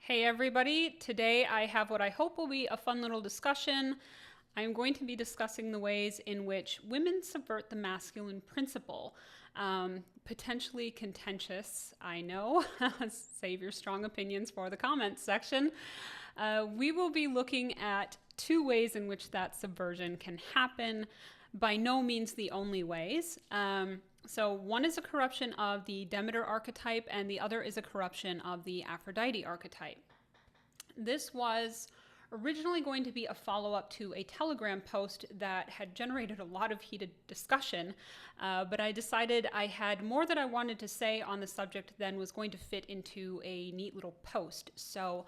Hey everybody, today I have what I hope will be a fun little discussion. I'm going to be discussing the ways in which women subvert the masculine principle. Potentially contentious, I know. Save your strong opinions for the comments section. We will be looking at two ways in which that subversion can happen. By no means the only ways. So one is a corruption of the Demeter archetype, and the other is a corruption of the Aphrodite archetype. This was originally going to be a follow-up to a Telegram post that had generated a lot of heated discussion, but I decided I had more that I wanted to say on the subject than was going to fit into a neat little post. So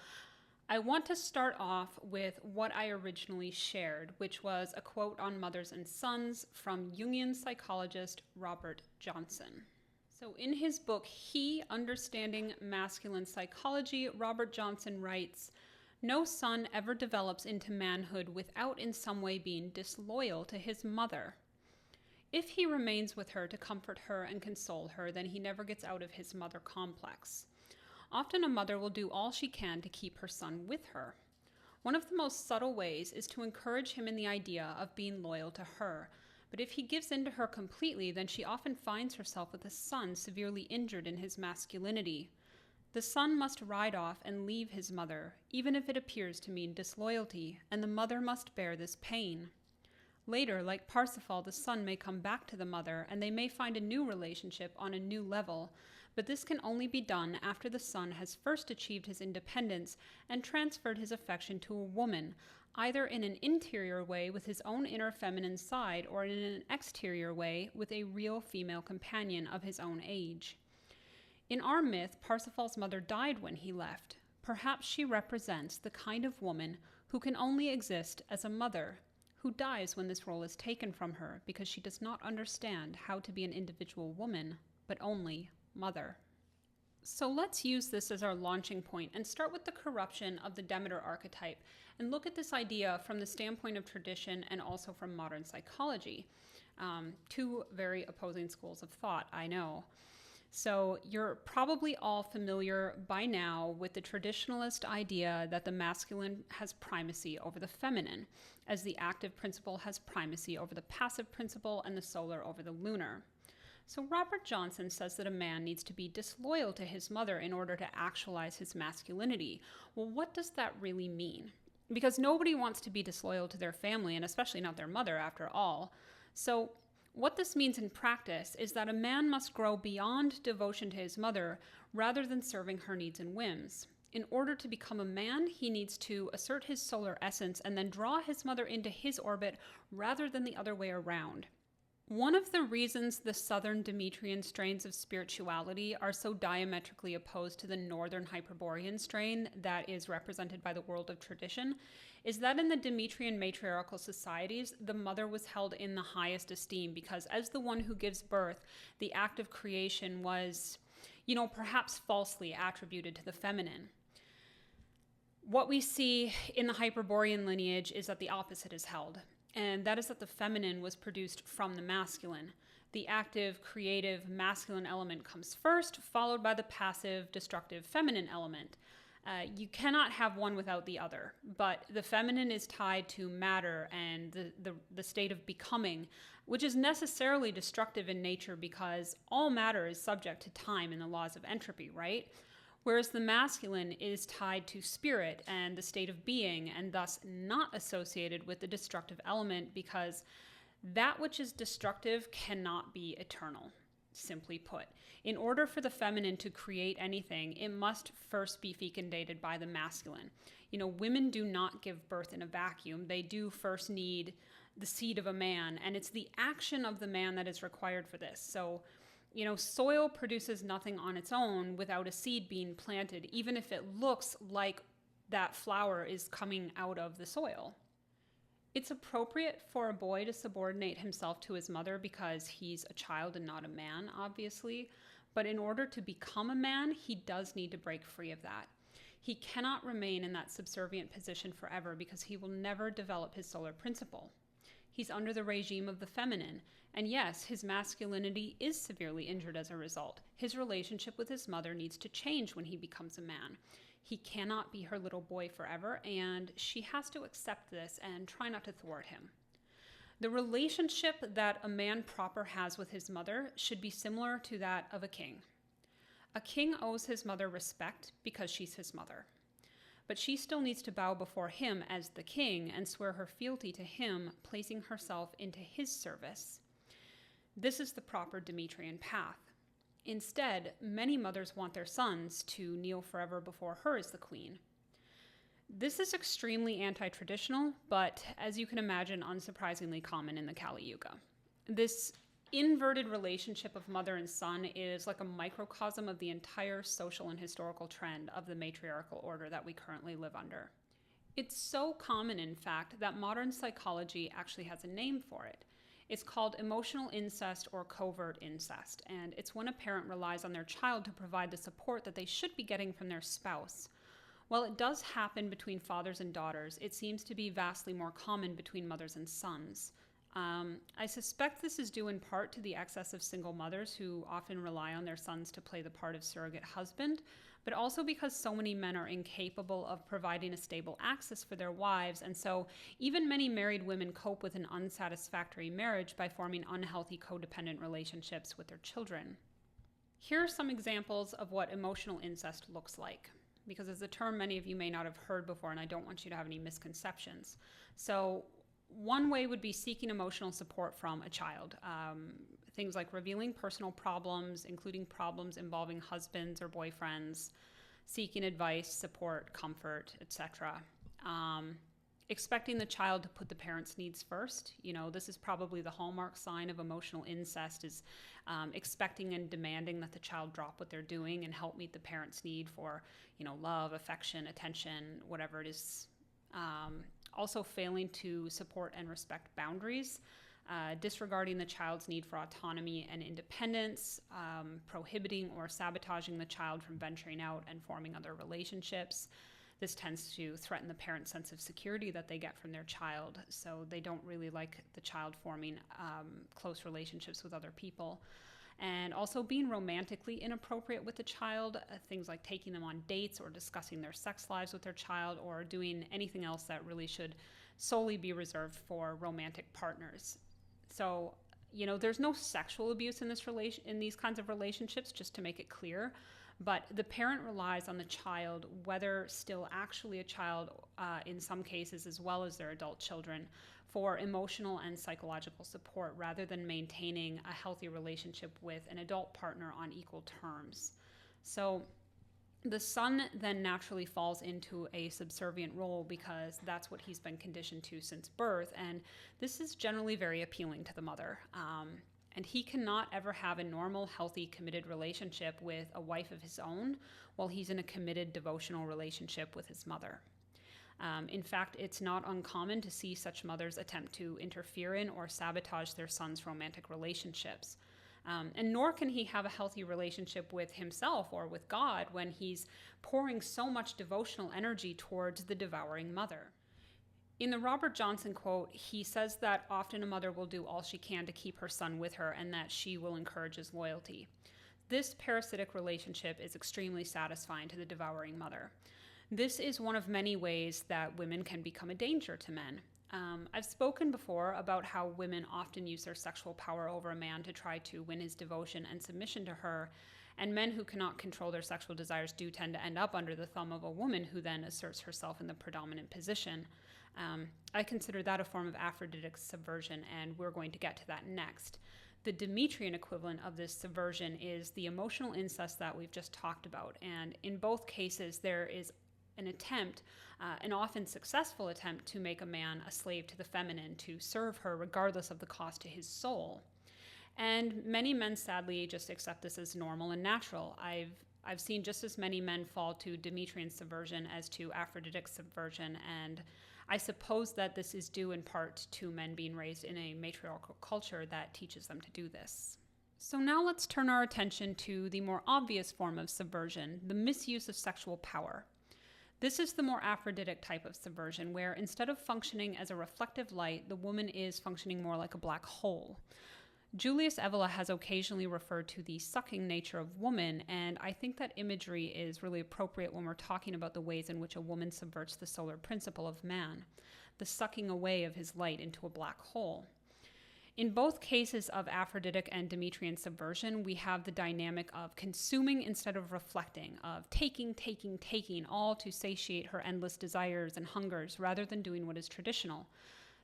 I want to start off with what I originally shared, which was a quote on Mothers and Sons from Jungian psychologist Robert Johnson. So in his book, Understanding Masculine Psychology, Robert Johnson writes, "No son ever develops into manhood without in some way being disloyal to his mother. If he remains with her to comfort her and console her, then he never gets out of his mother complex. Often a mother will do all she can to keep her son with her. One of the most subtle ways is to encourage him in the idea of being loyal to her. But if he gives in to her completely, then she often finds herself with a son severely injured in his masculinity. The son must ride off and leave his mother, even if it appears to mean disloyalty, and the mother must bear this pain. Later, like Parsifal, the son may come back to the mother, and they may find a new relationship on a new level, but this can only be done after the son has first achieved his independence and transferred his affection to a woman, either in an interior way with his own inner feminine side or in an exterior way with a real female companion of his own age. In our myth, Parsifal's mother died when he left. Perhaps she represents the kind of woman who can only exist as a mother, who dies when this role is taken from her because she does not understand how to be an individual woman, but only mother." So let's use this as our launching point and start with the corruption of the Demeter archetype and look at this idea from the standpoint of tradition and also from modern psychology. Two very opposing schools of thought, I know. So you're probably all familiar by now with the traditionalist idea that the masculine has primacy over the feminine, as the active principle has primacy over the passive principle and the solar over the lunar. So Robert Johnson says that a man needs to be disloyal to his mother in order to actualize his masculinity. Well, what does that really mean? Because nobody wants to be disloyal to their family, and especially not their mother after all. So what this means in practice is that a man must grow beyond devotion to his mother rather than serving her needs and whims. In order to become a man, he needs to assert his solar essence and then draw his mother into his orbit rather than the other way around. One of the reasons the southern Demetrian strains of spirituality are so diametrically opposed to the northern Hyperborean strain that is represented by the world of tradition is that in the Demetrian matriarchal societies, the mother was held in the highest esteem because as the one who gives birth, the act of creation was, perhaps falsely attributed to the feminine. What we see in the Hyperborean lineage is that the opposite is held. And that is that the feminine was produced from the masculine. The active, creative, masculine element comes first, followed by the passive, destructive, feminine element. You cannot have one without the other, but the feminine is tied to matter and the state of becoming, which is necessarily destructive in nature because all matter is subject to time and the laws of entropy, right? Whereas the masculine is tied to spirit and the state of being and thus not associated with the destructive element because that which is destructive cannot be eternal, simply put. In order for the feminine to create anything, it must first be fecundated by the masculine. Women do not give birth in a vacuum. They do first need the seed of a man, and it's the action of the man that is required for this. So soil produces nothing on its own without a seed being planted, even if it looks like that flower is coming out of the soil. It's appropriate for a boy to subordinate himself to his mother because he's a child and not a man, obviously. But in order to become a man, he does need to break free of that. He cannot remain in that subservient position forever because he will never develop his solar principle. He's under the regime of the feminine, and yes, his masculinity is severely injured as a result. His relationship with his mother needs to change when he becomes a man. He cannot be her little boy forever, and she has to accept this and try not to thwart him. The relationship that a man proper has with his mother should be similar to that of a king. A king owes his mother respect because she's his mother. But she still needs to bow before him as the king and swear her fealty to him, placing herself into his service. This is the proper Demetrian path. Instead, many mothers want their sons to kneel forever before her as the queen. This is extremely anti-traditional, but as you can imagine, unsurprisingly common in the Kali Yuga. This inverted relationship of mother and son is like a microcosm of the entire social and historical trend of the matriarchal order that we currently live under. It's so common, in fact, that modern psychology actually has a name for it. It's called emotional incest or covert incest, and it's when a parent relies on their child to provide the support that they should be getting from their spouse. While it does happen between fathers and daughters, it seems to be vastly more common between mothers and sons. I suspect this is due in part to the excess of single mothers who often rely on their sons to play the part of surrogate husband, but also because so many men are incapable of providing a stable access for their wives, and so even many married women cope with an unsatisfactory marriage by forming unhealthy codependent relationships with their children. Here are some examples of what emotional incest looks like, because it's a term many of you may not have heard before, and I don't want you to have any misconceptions. So one way would be seeking emotional support from a child. Things like revealing personal problems, including problems involving husbands or boyfriends, seeking advice, support, comfort, etc. Expecting the child to put the parent's needs first. This is probably the hallmark sign of emotional incest, is expecting and demanding that the child drop what they're doing and help meet the parent's need for, love, affection, attention, whatever it is. Also failing to support and respect boundaries, disregarding the child's need for autonomy and independence, prohibiting or sabotaging the child from venturing out and forming other relationships. This tends to threaten the parent's sense of security that they get from their child, so they don't really like the child forming close relationships with other people. And also being romantically inappropriate with the child, things like taking them on dates or discussing their sex lives with their child, or doing anything else that really should solely be reserved for romantic partners. So, there's no sexual abuse in these kinds of relationships, just to make it clear, but the parent relies on the child, whether still actually a child in some cases, as well as their adult children, for emotional and psychological support rather than maintaining a healthy relationship with an adult partner on equal terms. So the son then naturally falls into a subservient role because that's what he's been conditioned to since birth, and this is generally very appealing to the mother. And he cannot ever have a normal, healthy, committed relationship with a wife of his own while he's in a committed, devotional relationship with his mother. In fact, it's not uncommon to see such mothers attempt to interfere in or sabotage their sons' romantic relationships. And nor can he have a healthy relationship with himself or with God when he's pouring so much devotional energy towards the devouring mother. In the Robert Johnson quote, he says that often a mother will do all she can to keep her son with her and that she will encourage his loyalty. This parasitic relationship is extremely satisfying to the devouring mother. This is one of many ways that women can become a danger to men. I've spoken before about how women often use their sexual power over a man to try to win his devotion and submission to her, and men who cannot control their sexual desires do tend to end up under the thumb of a woman who then asserts herself in the predominant position. I consider that a form of Aphroditic subversion, and we're going to get to that next. The Demetrian equivalent of this subversion is the emotional incest that we've just talked about, and in both cases there is an attempt, an often successful attempt, to make a man a slave to the feminine, to serve her regardless of the cost to his soul. And many men sadly just accept this as normal and natural. I've seen just as many men fall to Demetrian subversion as to Aphroditic subversion, and I suppose that this is due in part to men being raised in a matriarchal culture that teaches them to do this. So now let's turn our attention to the more obvious form of subversion, the misuse of sexual power. This is the more Aphroditic type of subversion, where instead of functioning as a reflective light, the woman is functioning more like a black hole. Julius Evola has occasionally referred to the sucking nature of woman, and I think that imagery is really appropriate when we're talking about the ways in which a woman subverts the solar principle of man, the sucking away of his light into a black hole. In both cases of Aphroditic and Demetrian subversion, we have the dynamic of consuming instead of reflecting, of taking, all to satiate her endless desires and hungers rather than doing what is traditional.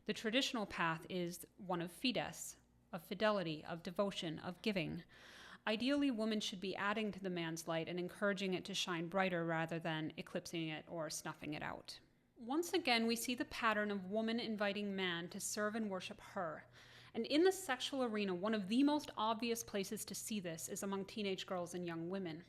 The traditional path is one of fides, of fidelity, of devotion, of giving. Ideally, woman should be adding to the man's light and encouraging it to shine brighter rather than eclipsing it or snuffing it out. Once again, we see the pattern of woman inviting man to serve and worship her. And in the sexual arena, one of the most obvious places to see this is among teenage girls and young women.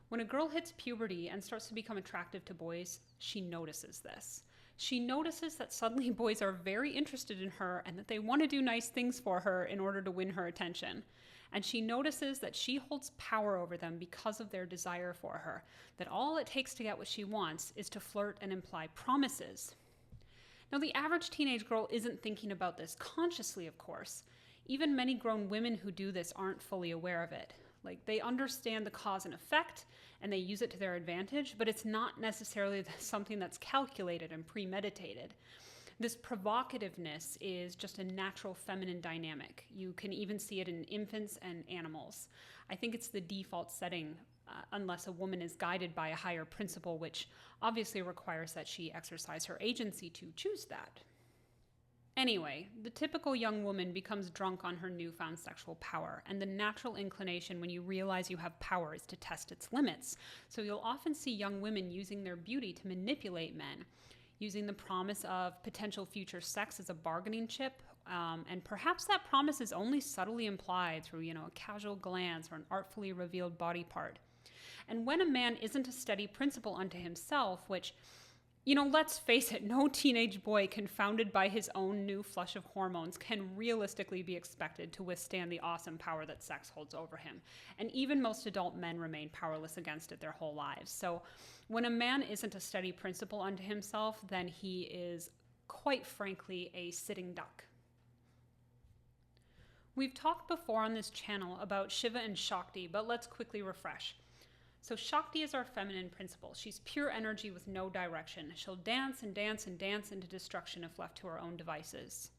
When a girl hits puberty and starts to become attractive to boys, she notices this. She notices that suddenly boys are very interested in her and that they want to do nice things for her in order to win her attention. And she notices that she holds power over them because of their desire for her, that all it takes to get what she wants is to flirt and imply promises. Now, the average teenage girl isn't thinking about this consciously, of course. Even many grown women who do this aren't fully aware of it. Like, they understand the cause and effect, and they use it to their advantage, but it's not necessarily something that's calculated and premeditated. This provocativeness is just a natural feminine dynamic. You can even see it in infants and animals. I think it's the default setting, unless a woman is guided by a higher principle, which obviously requires that she exercise her agency to choose that. Anyway, the typical young woman becomes drunk on her newfound sexual power, and the natural inclination when you realize you have power is to test its limits. So you'll often see young women using their beauty to manipulate men, using the promise of potential future sex as a bargaining chip, and perhaps that promise is only subtly implied through, a casual glance or an artfully revealed body part. And when a man isn't a steady principle unto himself, which, let's face it, no teenage boy confounded by his own new flush of hormones can realistically be expected to withstand the awesome power that sex holds over him. And even most adult men remain powerless against it their whole lives. So when a man isn't a steady principle unto himself, then he is, quite frankly, a sitting duck. We've talked before on this channel about Shiva and Shakti, but let's quickly refresh. So Shakti is our feminine principle. She's pure energy with no direction. She'll dance and dance and dance into destruction if left to her own devices.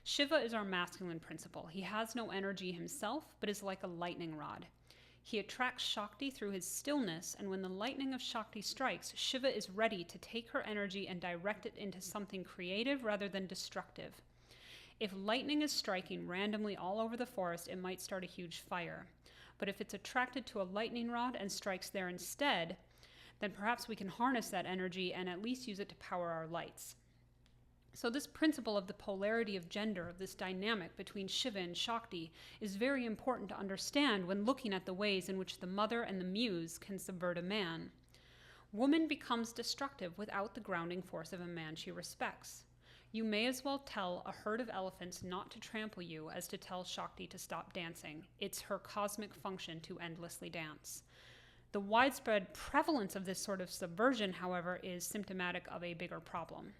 Shiva is our masculine principle. He has no energy himself, but is like a lightning rod. He attracts Shakti through his stillness, and when the lightning of Shakti strikes, Shiva is ready to take her energy and direct it into something creative rather than destructive. If lightning is striking randomly all over the forest, it might start a huge fire. But if it's attracted to a lightning rod and strikes there instead, then perhaps we can harness that energy and at least use it to power our lights. So this principle of the polarity of gender, of this dynamic between Shiva and Shakti, is very important to understand when looking at the ways in which the mother and the muse can subvert a man. Woman becomes destructive without the grounding force of a man she respects. You may as well tell a herd of elephants not to trample you as to tell Shakti to stop dancing. It's her cosmic function to endlessly dance. The widespread prevalence of this sort of subversion, however, is symptomatic of a bigger problem.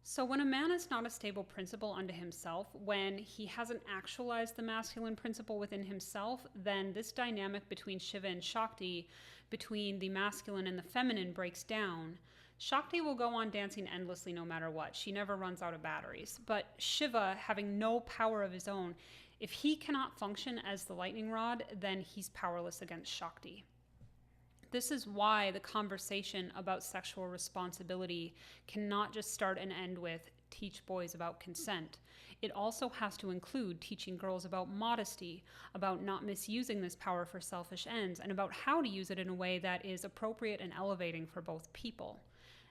So when a man is not a stable principle unto himself, when he hasn't actualized the masculine principle within himself, then this dynamic between Shiva and Shakti, between the masculine and the feminine, breaks down. Shakti will go on dancing endlessly no matter what. She never runs out of batteries. But Shiva, having no power of his own, if he cannot function as the lightning rod, then he's powerless against Shakti. This is why the conversation about sexual responsibility cannot just start and end with teach boys about consent. It also has to include teaching girls about modesty, about not misusing this power for selfish ends, and about how to use it in a way that is appropriate and elevating for both people.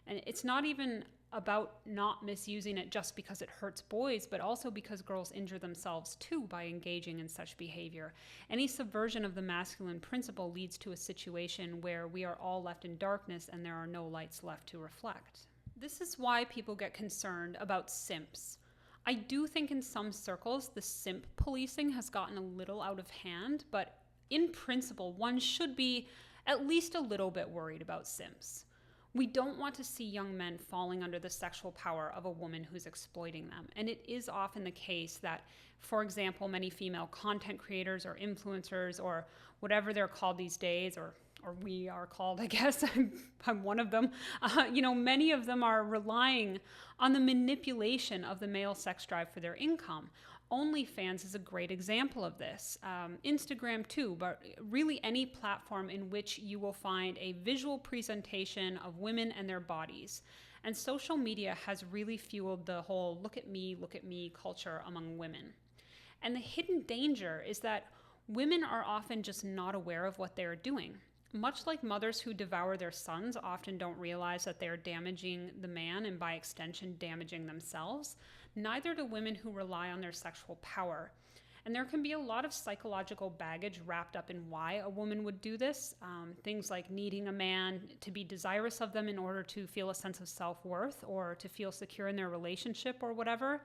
And it's not even about not misusing it just because it hurts boys, but also because girls injure themselves too by engaging in such behavior. Any subversion of the masculine principle leads to a situation where we are all left in darkness and there are no lights left to reflect. This is why people get concerned about simps. I do think in some circles the simp policing has gotten a little out of hand, but in principle one should be at least a little bit worried about simps. We don't want to see young men falling under the sexual power of a woman who's exploiting them. And it is often the case that, for example, many female content creators or influencers or whatever they're called these days, or we are called, I guess, I'm one of them, many of them are relying on the manipulation of the male sex drive for their income. OnlyFans is a great example of this. Instagram too, but really any platform in which you will find a visual presentation of women and their bodies. And social media has really fueled the whole look at me culture among women. And the hidden danger is that women are often just not aware of what they're doing. Much like mothers who devour their sons often don't realize that they're damaging the man and by extension damaging themselves, neither do women who rely on their sexual power. And there can be a lot of psychological baggage wrapped up in why a woman would do this. Things like needing a man to be desirous of them in order to feel a sense of self-worth or to feel secure in their relationship or whatever.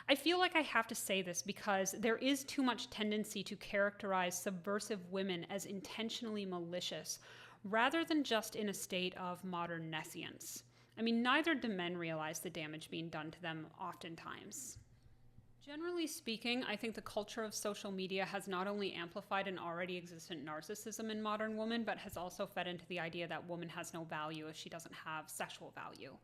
I feel like I have to say this because there is too much tendency to characterize subversive women as intentionally malicious, rather than just in a state of modern nescience. I mean, neither do men realize the damage being done to them oftentimes. Generally speaking, I think the culture of social media has not only amplified an already existent narcissism in modern women, but has also fed into the idea that woman has no value if she doesn't have sexual value.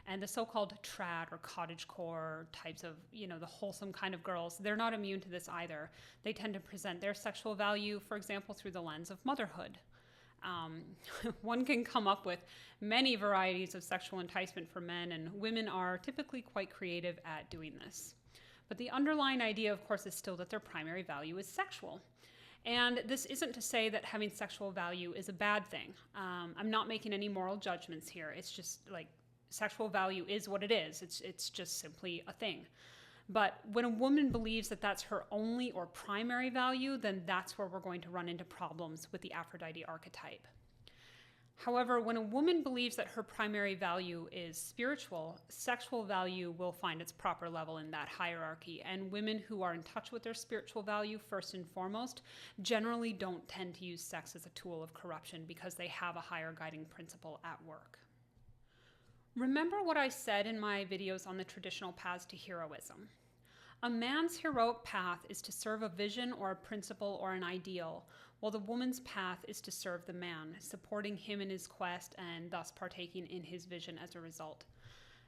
And the so-called trad or cottagecore types of, the wholesome kind of girls, they're not immune to this either. They tend to present their sexual value, for example, through the lens of motherhood. One can come up with many varieties of sexual enticement for men, and women are typically quite creative at doing this. But the underlying idea, of course, is still that their primary value is sexual. And this isn't to say that having sexual value is a bad thing. I'm not making any moral judgments here. It's just like sexual value is what it is. It's just simply a thing. But when a woman believes that that's her only or primary value, then that's where we're going to run into problems with the Aphrodite archetype. However, when a woman believes that her primary value is spiritual, sexual value will find its proper level in that hierarchy, and women who are in touch with their spiritual value first and foremost generally don't tend to use sex as a tool of corruption because they have a higher guiding principle at work. Remember what I said in my videos on the traditional paths to heroism. A man's heroic path is to serve a vision or a principle or an ideal, while the woman's path is to serve the man, supporting him in his quest and thus partaking in his vision as a result.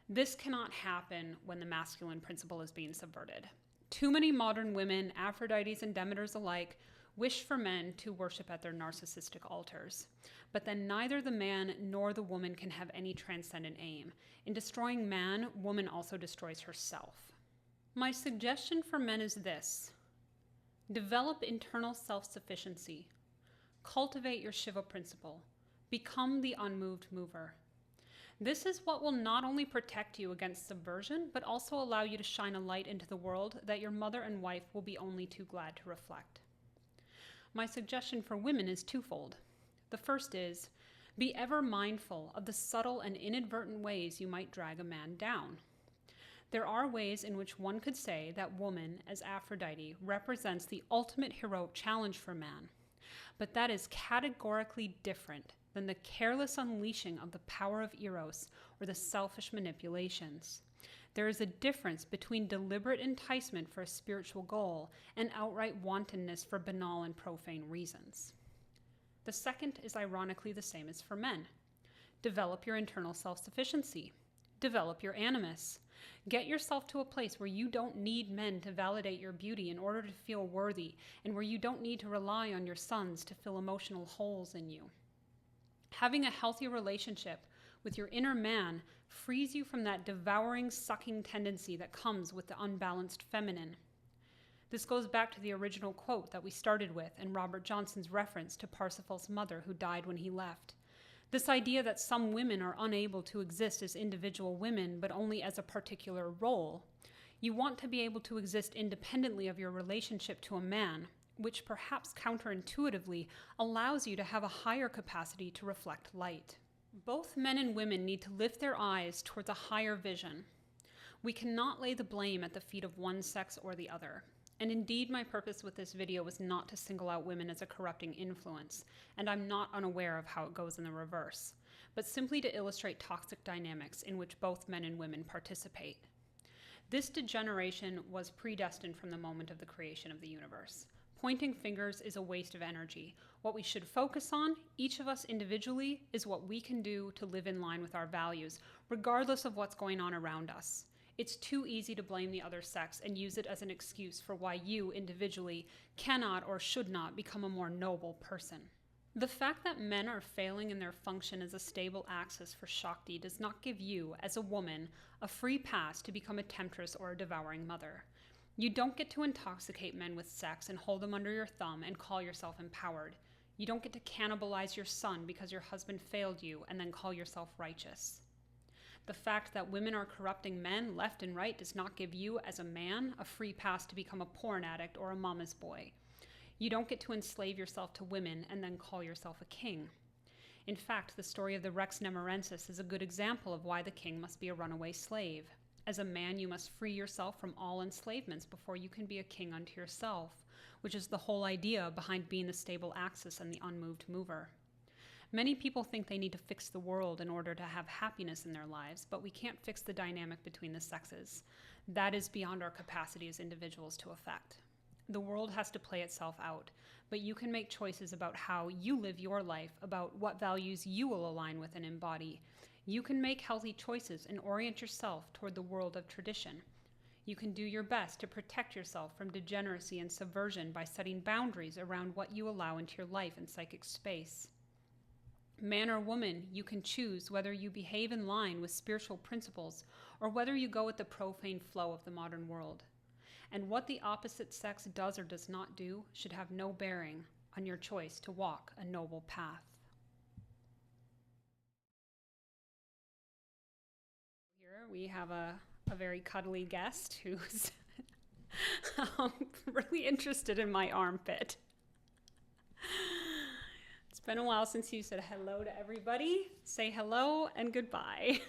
This cannot happen when the masculine principle is being subverted. Too many modern women, Aphrodites and Demeters alike, wish for men to worship at their narcissistic altars. But then neither the man nor the woman can have any transcendent aim. In destroying man, woman also destroys herself. My suggestion for men is this: develop internal self-sufficiency. Cultivate your Shiva principle. Become the unmoved mover. This is what will not only protect you against subversion, but also allow you to shine a light into the world that your mother and wife will be only too glad to reflect. My suggestion for women is twofold. The first is, be ever mindful of the subtle and inadvertent ways you might drag a man down. There are ways in which one could say that woman, as Aphrodite, represents the ultimate heroic challenge for man, but that is categorically different than the careless unleashing of the power of Eros or the selfish manipulations. There is a difference between deliberate enticement for a spiritual goal and outright wantonness for banal and profane reasons. The second is ironically the same as for men. Develop your internal self-sufficiency. Develop your animus. Get yourself to a place where you don't need men to validate your beauty in order to feel worthy, and where you don't need to rely on your sons to fill emotional holes in you. Having a healthy relationship with your inner man frees you from that devouring, sucking tendency that comes with the unbalanced feminine. This goes back to the original quote that we started with and Robert Johnson's reference to Parsifal's mother who died when he left. This idea that some women are unable to exist as individual women, but only as a particular role. You want to be able to exist independently of your relationship to a man, which perhaps counterintuitively allows you to have a higher capacity to reflect light. Both men and women need to lift their eyes towards a higher vision. We cannot lay the blame at the feet of one sex or the other. And indeed, my purpose with this video was not to single out women as a corrupting influence, and I'm not unaware of how it goes in the reverse. but simply to illustrate toxic dynamics in which both men and women participate. This degeneration was predestined from the moment of the creation of the universe. Pointing fingers is a waste of energy. What we should focus on, each of us individually, is what we can do to live in line with our values, regardless of what's going on around us. It's too easy to blame the other sex and use it as an excuse for why you, individually, cannot or should not become a more noble person. The fact that men are failing in their function as a stable axis for Shakti does not give you, as a woman, a free pass to become a temptress or a devouring mother. You don't get to intoxicate men with sex and hold them under your thumb and call yourself empowered. You don't get to cannibalize your son because your husband failed you and then call yourself righteous. The fact that women are corrupting men left and right does not give you, as a man, a free pass to become a porn addict or a mama's boy. You don't get to enslave yourself to women and then call yourself a king. In fact, the story of the Rex Nemorensis is a good example of why the king must be a runaway slave. As a man, you must free yourself from all enslavements before you can be a king unto yourself, which is the whole idea behind being the stable axis and the unmoved mover. Many people think they need to fix the world in order to have happiness in their lives, but we can't fix the dynamic between the sexes. That is beyond our capacity as individuals to affect. The world has to play itself out, but you can make choices about how you live your life, about what values you will align with and embody. You can make healthy choices and orient yourself toward the world of tradition. You can do your best to protect yourself from degeneracy and subversion by setting boundaries around what you allow into your life and psychic space. Man or woman, you can choose whether you behave in line with spiritual principles or whether you go with the profane flow of the modern world. And what the opposite sex does or does not do should have no bearing on your choice to walk a noble path. Here we have a very cuddly guest who's really interested in my armpit. It's been a while since you said hello to everybody. Say hello and goodbye.